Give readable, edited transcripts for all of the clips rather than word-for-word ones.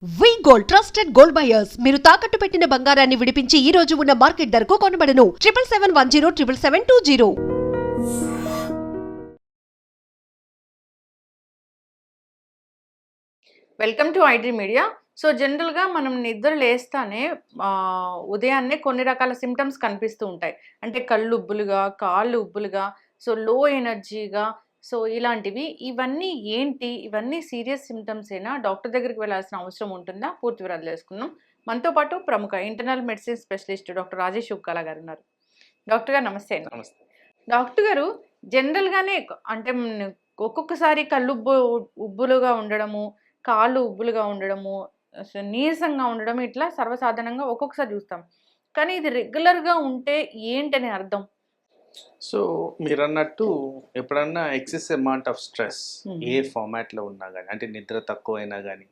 వి gold trusted gold buyers మీరు తాకట్టు పెట్టిన బంగారాన్ని విడిపించి ఈ రోజు ఉన్న మార్కెట్ ధరకు కొనబడను 7771077720. Welcome to iDream media. So జనరల్గా మనం నిద్ర లేస్తానే ఉదయాన్నే కొన్ని రకాల సిమ్టమ్స్ కనిపిస్తూ ఉంటాయి. అంటే కళ్ళు ఉబ్బులుగా, కాళ్ళు ఉబ్బులుగా, సో లో ఎనర్జీగా, సో ఇలాంటివి. ఇవన్నీ ఏంటి? ఇవన్నీ సీరియస్ సిమ్టమ్స్ ఏనా? డాక్టర్ దగ్గరికి వెళ్ళాల్సిన అవసరం ఉంటుందా? పూర్తి వివరాలు తెలుసుకుందాం. మనతో పాటు ప్రముఖ internal medicine specialist doctor Rajesh Ukkala గారు ఉన్నారు. డాక్టర్ గారు నమస్తే అండి. నమస్తే. డాక్టర్ గారు, జనరల్గానే అంటే ఒక్కొక్కసారి కళ్ళు ఉబ్బులుగా ఉండడము, కాళ్ళు ఉబ్బులుగా ఉండడము, నీరసంగా ఉండడం, ఇట్లా సర్వసాధారణంగా ఒక్కొక్కసారి చూస్తాం. కానీ ఇది రెగ్యులర్గా ఉంటే ఏంటని అర్థం? సో మీరన్నట్టు ఎప్పుడన్నా ఎక్సెస్ అమౌంట్ ఆఫ్ స్ట్రెస్ ఏ ఫార్మాట్లో ఉన్నా కానీ, అంటే నిద్ర తక్కువైనా కానీ,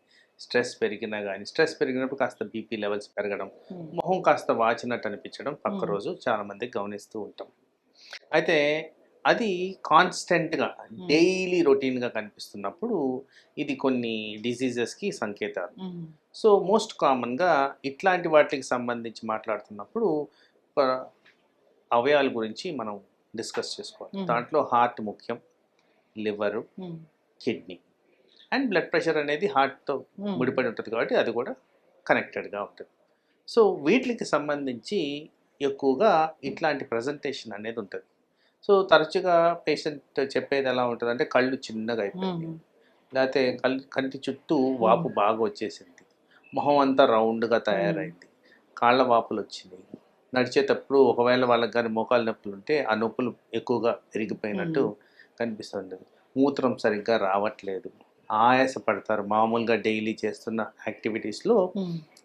స్ట్రెస్ పెరిగినా కానీ, స్ట్రెస్ పెరిగినప్పుడు కాస్త బీపీ లెవెల్స్ పెరగడం, మొహం కాస్త వాచినట్టు అనిపించడం పక్క రోజు చాలామంది గమనిస్తూ ఉంటాం. అయితే అది కాన్స్టెంట్గా డైలీ రొటీన్గా కనిపిస్తున్నప్పుడు ఇది కొన్ని డిసీజెస్కి సంకేతాలు. సో మోస్ట్ కామన్గా ఇట్లాంటి వాటికి సంబంధించి మాట్లాడుతున్నప్పుడు అవయవాల గురించి మనం డిస్కస్ చేసుకోవాలి. దాంట్లో హార్ట్ ముఖ్యం, liver, kidney and blood pressure అనేది హార్ట్తో ముడిపడి ఉంటుంది కాబట్టి అది కూడా కనెక్టెడ్గా ఉంటుంది. సో వీటికి సంబంధించి ఎక్కువగా ఇట్లాంటి ప్రజెంటేషన్ అనేది ఉంటుంది. సో తరచుగా పేషెంట్ చెప్పేది ఎలా ఉంటుంది అంటే కళ్ళు చిన్నగా అయిపోయింది, లేకపోతే కంటి చుట్టూ వాపు బాగా వచ్చేసింది, మొహం అంతా రౌండ్గా తయారైంది, కాళ్ళ వాపులు వచ్చినాయి, నడిచేటప్పుడు ఒకవేళ వాళ్ళకి కానీ మోకాలు నొప్పులు ఉంటే ఆ నొప్పులు ఎక్కువగా పెరిగిపోయినట్టు కనిపిస్తుంది, మూత్రం సరిగ్గా రావట్లేదు, ఆయాసపడతారు, మామూలుగా డైలీ చేస్తున్న యాక్టివిటీస్లో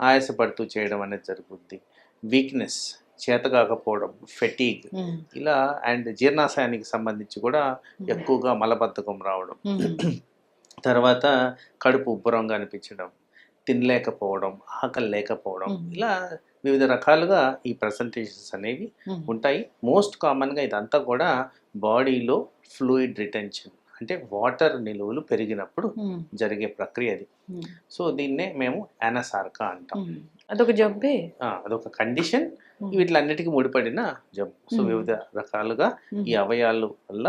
ఆయాసపడుతూ చేయడం అనేది జరుగుద్ది, వీక్నెస్, చేతకాకపోవడం, ఫెటీగ్, ఇలా అండ్ జీర్ణాశయానికి సంబంధించి కూడా ఎక్కువగా మలబద్ధకం రావడం, తర్వాత కడుపు ఉబ్బరంగా అనిపించడం, తినలేకపోవడం, ఆకలి లేకపోవడం, ఇలా వివిధ రకాలుగా ఈ ప్రజెంటేషన్స్ అనేవి ఉంటాయి. మోస్ట్ కామన్గా ఇదంతా కూడా బాడీలో ఫ్లూయిడ్ రిటెన్షన్, అంటే వాటర్ నిలువలు పెరిగినప్పుడు జరిగే ప్రక్రియ అది. సో దీన్నే మేము యానసార్కా అంటాం. అదొక జబ్బే, అదొక కండిషన్, వీటిలన్నిటికీ ముడిపడిన జబ్బు. సో వివిధ రకాలుగా ఈ అవయాల వల్ల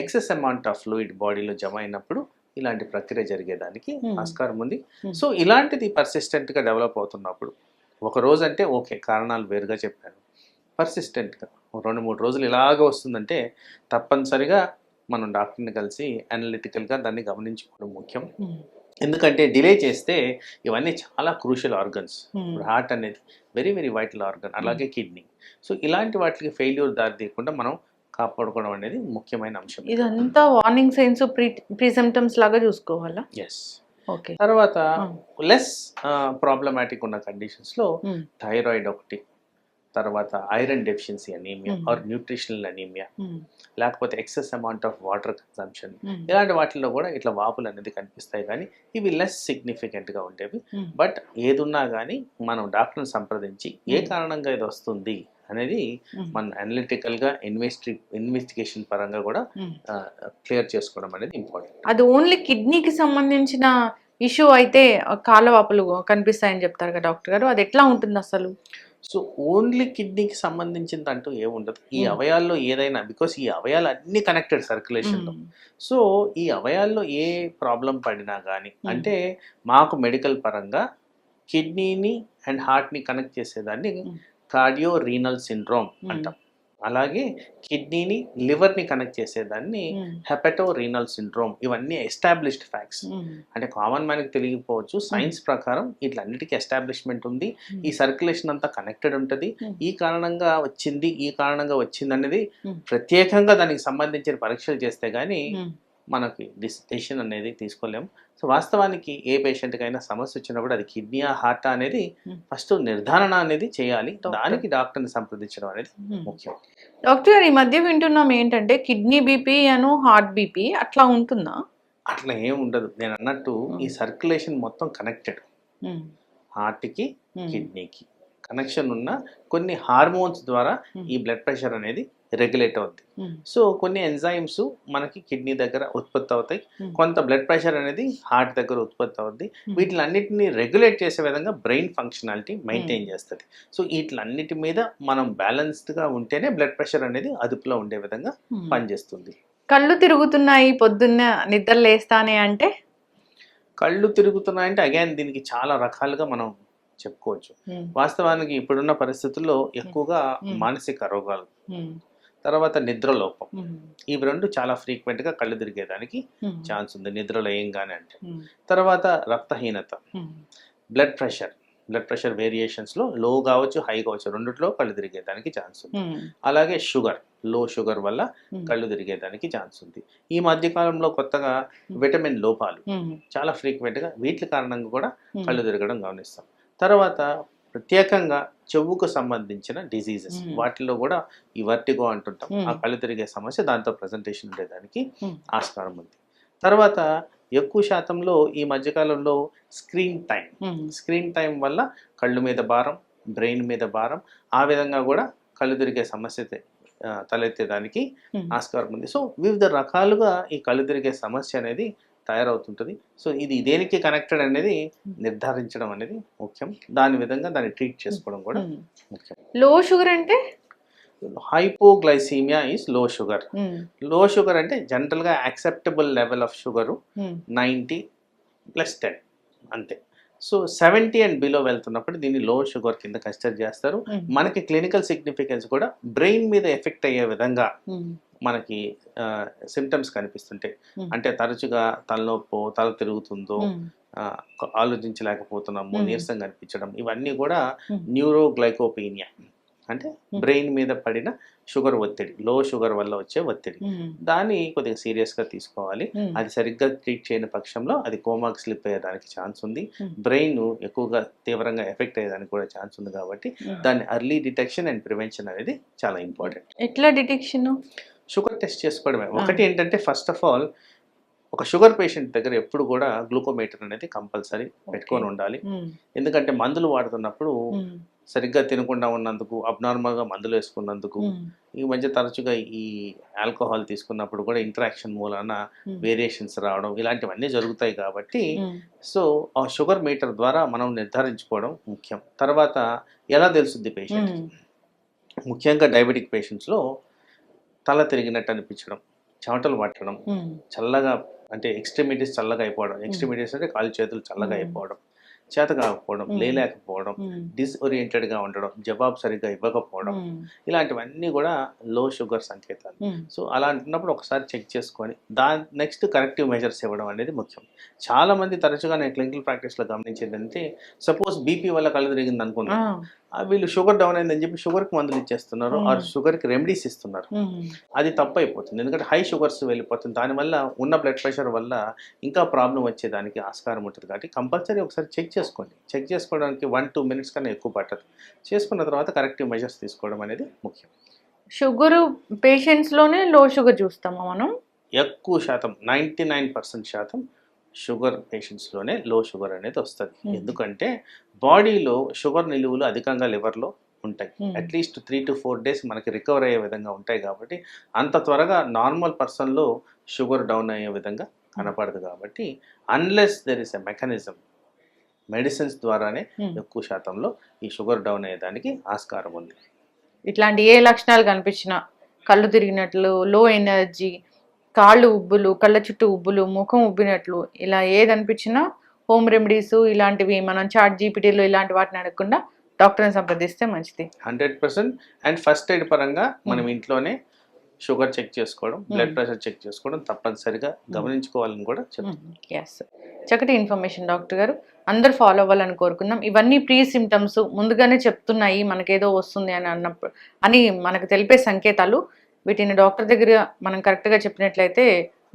ఎక్సెస్ అమౌంట్ ఆఫ్ ఫ్లూయిడ్ బాడీలో జమ అయినప్పుడు ఇలాంటి ప్రక్రియ జరిగేదానికి ఆస్కారం ఉంది. సో ఇలాంటిది పర్సిస్టెంట్గా డెవలప్ అవుతున్నప్పుడు, ఒక రోజు అంటే ఓకే, కారణాలు వేరుగా చెప్పాను, పర్సిస్టెంట్గా 2-3 రోజులు ఇలాగ వస్తుందంటే తప్పనిసరిగా మనం డాక్టర్ని కలిసి అనలిటికల్గా దాన్ని గమనించుకోవడం ముఖ్యం. ఎందుకంటే డిలే చేస్తే ఇవన్నీ చాలా క్రూషియల్ ఆర్గన్స్. ఇప్పుడు హార్ట్ అనేది వెరీ వెరీ వైటల్ ఆర్గన్, అలాగే కిడ్నీ. సో ఇలాంటి వాటికి ఫెయిల్యూర్ దారి తీయకుండా మనం కాపాడుకోవడం అనేది ముఖ్యమైన అంశం. ఇదంతా వార్నింగ్ సైన్స్, ప్రీ సిమ్టమ్స్ లాగా చూసుకోవాలా? ఎస్. ఓకే. తర్వాత లెస్ ప్రాబ్లమాటిక్ ఉన్న కండిషన్స్లో థైరాయిడ్ ఒకటి, తర్వాత iron deficiency anaemia or nutritional anaemia, లేకపోతే excess amount of water consumption, ఇలాంటి వాటిల్లో కూడా ఇట్లా వాపులు అనేది కనిపిస్తాయి. కానీ ఇవి లెస్ సిగ్నిఫికెంట్గా ఉండేవి. బట్ ఏదున్నా కానీ మనం డాక్టర్ని సంప్రదించి ఏ కారణంగా ఇది వస్తుంది అనేది మన అనలిటికల్గా ఇన్వెస్టిగేషన్ పరంగా కూడా క్లియర్ చేసుకోవడం అనేది ఇంపార్టెంట్. అది ఓన్లీ కిడ్నీకి సంబంధించిన ఇష్యూ అయితే కాళ్ళవాపులు కనిపిస్తాయని చెప్తారు కదా డాక్టర్ గారు, అది ఎట్లా ఉంటుంది అసలు? సో ఓన్లీ కిడ్నీకి సంబంధించింది అంటూ ఏముండదు. ఈ అవయాల్లో ఏదైనా, బికాస్ ఈ అవయాలు అన్నీ కనెక్టెడ్ సర్క్యులేషన్లో. సో ఈ అవయాల్లో ఏ ప్రాబ్లం పడినా కానీ, అంటే మాకు మెడికల్ పరంగా కిడ్నీని అండ్ హార్ట్ని కనెక్ట్ చేసేదాన్ని కార్డియో రీనల్ సిండ్రోమ్ అంటాం. అలాగే కిడ్నీని లివర్ని కనెక్ట్ చేసేదాన్ని హెపటో రీనల్ సిండ్రోమ్. ఇవన్నీ ఎస్టాబ్లిష్డ్ ఫ్యాక్ట్స్. అంటే కామన్ మ్యాన్కి తెలియకపోవచ్చు, సైన్స్ ప్రకారం ఇట్లన్నిటికీ ఎస్టాబ్లిష్మెంట్ ఉంది. ఈ సర్క్యులేషన్ అంతా కనెక్టెడ్ ఉంటుంది. ఈ కారణంగా వచ్చింది అనేది ప్రత్యేకంగా దానికి సంబంధించిన పరీక్షలు చేస్తే కానీ మనకి డిసిషన్ అనేది తీసుకోలేము. సో వాస్తవానికి ఏ పేషెంట్కైనా సమస్య వచ్చినప్పుడు అది కిడ్నీయా హార్టా అనేది ఫస్ట్ నిర్ధారణ అనేది చేయాలి. దానికి డాక్టర్ని సంప్రదించడం అనేది ముఖ్యం. డాక్టర్ గారు, ఈ మధ్య వింటున్నాం ఏంటంటే కిడ్నీ బీపీ హార్ట్ బీపీ అట్లా ఉంటుందా? అట్లా ఏం ఉండదు. నేను అన్నట్టు ఈ సర్క్యులేషన్ మొత్తం కనెక్టెడ్, హార్ట్కి కిడ్నీకి. కనెక్షన్ ఉన్న కొన్ని హార్మోన్స్ ద్వారా ఈ బ్లడ్ ప్రెషర్ అనేది రెగ్యులేట్ అవుద్ది. సో కొన్ని ఎంజైమ్స్ మనకి కిడ్నీ దగ్గర ఉత్పత్తి అవుతాయి, కొంత బ్లడ్ ప్రెషర్ అనేది హార్ట్ దగ్గర ఉత్పత్తి అవుద్ది. వీటిలన్నిటిని రెగ్యులేట్ చేసే విధంగా బ్రెయిన్ ఫంక్షనాలిటీ మెయింటైన్ చేస్తుంది. సో వీటిలన్నిటి మీద మనం బ్యాలెన్స్డ్గా ఉంటేనే బ్లడ్ ప్రెషర్ అనేది అదుపులో ఉండే విధంగా పనిచేస్తుంది. కళ్ళు తిరుగుతున్నాయి పొద్దున్న నిద్ర లేస్తానే అంటే? కళ్ళు తిరుగుతున్నాయంటే అగైన్ దీనికి చాలా రకాలుగా మనం చెప్పుకోవచ్చు. వాస్తవానికి ఇప్పుడున్న పరిస్థితుల్లో ఎక్కువగా మానసిక రోగాలు, తర్వాత నిద్రలోపం, ఇవి రెండు చాలా ఫ్రీక్వెంట్గా కళ్ళు తిరిగేదానికి ఛాన్స్ ఉంది నిద్రలో ఏంగానే అంటే. తర్వాత రక్తహీనత, బ్లడ్ ప్రెషర్ వేరియేషన్స్లో లో కావచ్చు హై కావచ్చు, రెండిట్లో కళ్ళు తిరిగేదానికి ఛాన్స్ ఉంది. అలాగే లో షుగర్ వల్ల కళ్ళు తిరిగేదానికి ఛాన్స్ ఉంది. ఈ మధ్య కాలంలో కొత్తగా విటమిన్ లోపాలు చాలా ఫ్రీక్వెంట్గా వీటి కారణంగా కూడా కళ్ళు తిరగడం గమనిస్తాం. తర్వాత ప్రత్యేకంగా చెవుకు సంబంధించిన డిసీజెస్, వాటిలో కూడా ఈ వర్టిగో అంటుంటాం, ఆ కళ్ళు తిరిగే సమస్య, దాంతో ప్రజెంటేషన్ ఉండేదానికి ఆస్కారం ఉంది. తర్వాత ఎక్కువ శాతంలో ఈ మధ్యకాలంలో స్క్రీన్ టైం వల్ల కళ్ళు మీద భారం, బ్రెయిన్ మీద భారం, ఆ విధంగా కూడా కళ్ళు తిరిగే సమస్య తలెత్తేదానికి ఆస్కారం ఉంది. సో వివిధ రకాలుగా ఈ కళ్ళు తిరిగే సమస్య అనేది తయారవుతుంటుంది. సో ఇది దేనికి కనెక్టెడ్ అనేది నిర్ధారించడం అనేది ముఖ్యం. దాని విధంగా దాన్ని ట్రీట్ చేసుకోవడం కూడా ముఖ్యం. లో షుగర్ అంటే? Hypoglycaemia is low sugar. లో షుగర్ అంటే జనరల్గా యాక్సెప్టబుల్ లెవెల్ ఆఫ్ షుగరు 90+10 అంతే. సో 70 అండ్ బిలో వెళ్తున్నప్పుడు దీన్ని లో షుగర్ కింద కన్సిడర్ చేస్తారు. మనకి క్లినికల్ సిగ్నిఫికెన్స్ కూడా బ్రెయిన్ మీద ఎఫెక్ట్ అయ్యే విధంగా మనకి సిమ్టమ్స్ కనిపిస్తుంటాయి. అంటే తరచుగా తలనొప్పో, తల తిరుగుతుందో, ఆలోచించలేకపోతున్నాము, నీరసం కనిపించడం, ఇవన్నీ కూడా న్యూరోగ్లైకోపీనియా అంటే బ్రెయిన్ మీద పడిన షుగర్ ఒత్తిడి, లో షుగర్ వల్ల వచ్చే ఒత్తిడి. దాన్ని కొద్దిగా సీరియస్గా తీసుకోవాలి. అది సరిగ్గా ట్రీట్ చేయని పక్షంలో అది కోమాకి స్లిప్ అయ్యేదానికి ఛాన్స్ ఉంది. బ్రెయిన్ ఎక్కువగా తీవ్రంగా ఎఫెక్ట్ అయ్యేదానికి కూడా ఛాన్స్ ఉంది. కాబట్టి దాన్ని ఎర్లీ డిటెక్షన్ అండ్ ప్రివెన్షన్ అనేది చాలా ఇంపార్టెంట్. ఎట్లా డిటెక్షన్? షుగర్ టెస్ట్ చేసుకోవడమే. ఒకటి ఏంటంటే ఫస్ట్ ఆఫ్ ఆల్ ఒక షుగర్ పేషెంట్ దగ్గర ఎప్పుడు కూడా గ్లూకోమీటర్ అనేది కంపల్సరీ పెట్టుకొని ఉండాలి. ఎందుకంటే మందులు వాడుతున్నప్పుడు సరిగ్గా తినకుండా ఉన్నందుకు, అబ్నార్మల్గా మందులు వేసుకున్నందుకు, ఈ మధ్య తరచుగా ఈ ఆల్కహాల్ తీసుకున్నప్పుడు కూడా ఇంటరాక్షన్ మూలాన వేరియేషన్స్ రావడం, ఇలాంటివన్నీ జరుగుతాయి. కాబట్టి సో ఆ షుగర్ మీటర్ ద్వారా మనం నిర్ధారించుకోవడం ముఖ్యం. తర్వాత ఎలా తెలుస్తుంది పేషెంట్? ముఖ్యంగా డయాబెటిక్ పేషెంట్స్లో తల తిరిగినట్టు అనిపించడం, చెమటలు పట్టడం, చల్లగా అంటే ఎక్స్ట్రిమిటీస్ చల్లగా అయిపోవడం, ఎక్స్ట్రిమిటీస్ అంటే కాలు చేతులు చల్లగా అయిపోవడం, చేత కాకపోవడం, లేలేకపోవడం, డిస్ఓరియంటెడ్గా ఉండడం, జవాబు సరిగ్గా ఇవ్వకపోవడం, ఇలాంటివన్నీ కూడా లో షుగర్ సంకేతాలు. సో అలా అంటున్నప్పుడు ఒకసారి చెక్ చేసుకొని దాని నెక్స్ట్ కరెక్టివ్ మెజర్స్ ఇవ్వడం అనేది ముఖ్యం. చాలామంది తరచుగా నేను క్లినికల్ ప్రాక్టీస్లో గమనించేది అంటే, సపోజ్ బీపీ వల్ల కళ్ళు తిరిగింది అనుకున్నాం, వీళ్ళు షుగర్ డౌన్ అయిందని చెప్పి షుగర్కి మందులు ఇచ్చేస్తున్నారు, ఆ షుగర్కి రెమెడీస్ ఇస్తున్నారు. అది తప్పు అయిపోతుంది. ఎందుకంటే హై షుగర్స్ వెళ్ళిపోతుంది. దానివల్ల ఉన్న బ్లడ్ ప్రెషర్ వల్ల ఇంకా ప్రాబ్లం వచ్చేదానికి ఆస్కారం ఉంటుంది. కాబట్టి కంపల్సరీ ఒకసారి చెక్ చేసుకోండి. చెక్ చేసుకోవడానికి 1-2 minutes కన్నా ఎక్కువ పట్టదు. చేసుకున్న తర్వాత కరెక్టివ్ మెజర్స్ తీసుకోవడం అనేది ముఖ్యం. షుగర్ పేషెంట్స్లోనే లో షుగర్ చూస్తామా మనం? ఎక్కువ శాతం 99% శాతం షుగర్ పేషెంట్స్లోనే లో షుగర్ అనేది వస్తుంది. ఎందుకంటే బాడీలో షుగర్ నిలువలు అధికంగా లివర్లో ఉంటాయి. అట్లీస్ట్ 3 to 4 days మనకి రికవర్ అయ్యే విధంగా ఉంటాయి. కాబట్టి అంత త్వరగా నార్మల్ పర్సన్లో షుగర్ డౌన్ అయ్యే విధంగా కనపడదు. కాబట్టి unless there is a mechanism, medicines ద్వారానే ఎక్కువ శాతంలో ఈ షుగర్ డౌన్ అయ్యేదానికి ఆస్కారం ఉంది. ఇట్లాంటి ఏ లక్షణాలు కనిపించినా, కళ్ళు తిరిగినట్లు, లో ఎనర్జీ, కాళ్ళు ఉబ్బులు, కళ్ళ చుట్టూ ఉబ్బులు, ముఖం ఉబ్బినట్లు, ఇలా ఏది అనిపించినా హోమ్ రెమెడీస్ ఇలాంటివి మనం చాట్ జీపీటీలో ఇలాంటి వాటిని అడగకుండా డాక్టర్ని సంప్రదిస్తే మంచిది. 100%. అండ్ ఫస్ట్ ఎయిడ్ పరంగా మనం ఇంట్లోనే షుగర్ చెక్ చేసుకోవడం, బ్లడ్ ప్రెషర్ చెక్ చేసుకోవడం తప్పనిసరిగా గమనించుకోవాలని కూడా చెప్తాను. ఎస్, చక్కటి ఇన్ఫర్మేషన్ డాక్టర్ గారు. అందరు ఫాలో అవ్వాలని కోరుకుందాం. ఇవన్నీ ప్రీ సిమ్టమ్స్, ముందుగానే చెప్తున్నాయి మనకేదో వస్తుంది అని అన్నప్పుడు అని మనకు తెలిపే సంకేతాలు. వీటిని డాక్టర్ దగ్గర మనం కరెక్ట్గా చెప్పినట్లయితే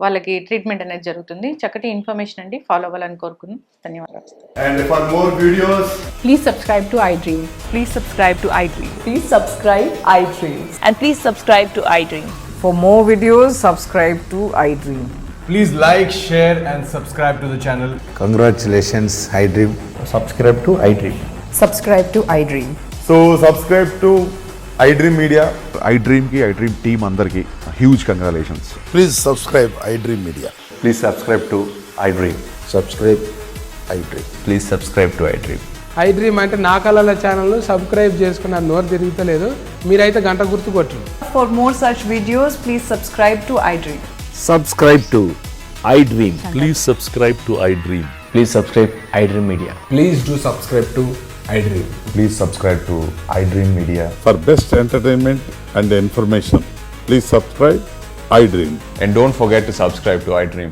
వాళ్ళకి ట్రీట్మెంట్ అనేది జరుగుతుంది. చక్కటి ఇన్ఫర్మేషన్ అండి, ఫాలో అవ్వాలని కోరుకుందాం. ధన్యవాదాలు. And for more videos, Please subscribe to iDream. Please subscribe to iDream. Please subscribe iDream. And please subscribe to iDream. For more videos, subscribe to iDream. please like, share and subscribe to the channel. Congratulations, iDream. Subscribe to iDream. Subscribe to iDream. So subscribe to iDream Media. iDream team అందరికి huge congratulations. Please subscribe iDream Media. Please subscribe to iDream. Subscribe iDream. Please subscribe to iDream. iDream అంటే నా కళల channel subscribe చేసుకున్న నోరు తిరుగుతలేదు, మీరైతే గంట గుర్తు కొట్టండి. For more such videos, please subscribe to iDream. Subscribe to iDream. Please subscribe to iDream. Please subscribe iDream Media. Please do subscribe to iDream. Please subscribe to iDream Media. For best entertainment and information, please subscribe iDream. And don't forget to subscribe to iDream.